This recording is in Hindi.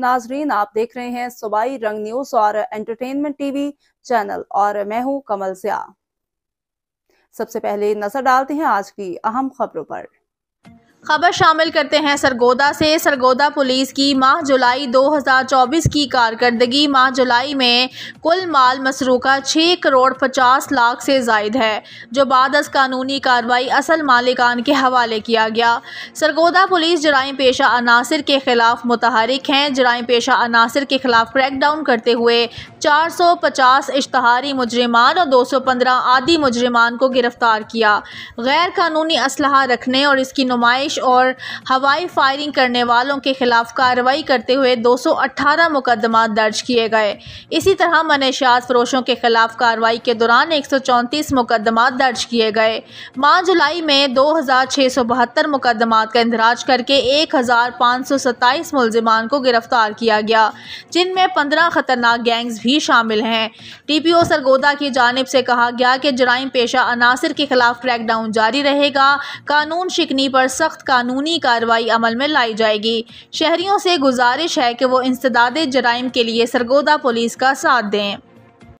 नाजरीन, आप देख रहे हैं सूबाई रंग न्यूज और एंटरटेनमेंट टीवी चैनल और मैं हूं कमल सिया। सबसे पहले नजर डालते हैं आज की अहम खबरों पर। खबर शामिल करते हैं सरगोदा से। सरगोदा पुलिस की माह जुलाई 2024 की कारकर्दगी माह जुलाई में कुल माल मसरूका 6 करोड़ 50 लाख से जायद है, जो बाद अज़ कानूनी कार्रवाई असल मालिकान के हवाले किया गया। सरगोदा पुलिस जराइम पेशा अनासिर के खिलाफ मुतहरिक हैं। जराइम पेशा अनासिर के खिलाफ क्रैकडाउन करते हुए 450 इश्तहारी मुजरिमान और 215 आदि मुजरिमान को गिरफ्तार किया। गैर कानूनी असलहा रखने और इसकी नुमाइश और हवाई फायरिंग करने वालों के खिलाफ कार्रवाई करते हुए 218 मुकदमा दर्ज किए गए। इसी तरह मनशियात फरोशों के खिलाफ कार्रवाई के दौरान 134 मुकदमा दर्ज किए गए। माह जुलाई में 2672 मुकदमात का इंदराज करके 1527 मुलजिमान को गिरफ्तार किया गया, जिनमें 15 खतरनाक गैंग्स भी शामिल हैं। TPO सरगोदा की जानिब से कहा गया कि जराइम पेशा अनासिर के खिलाफ क्रैकडाउन जारी रहेगा। कानून शिकनी पर सख्त कानूनी कार्रवाई अमल में लाई जाएगी। शहरियों से गुजारिश है कि वो इंसदादे जराइम के लिए सरगोदा पुलिस का साथ दें।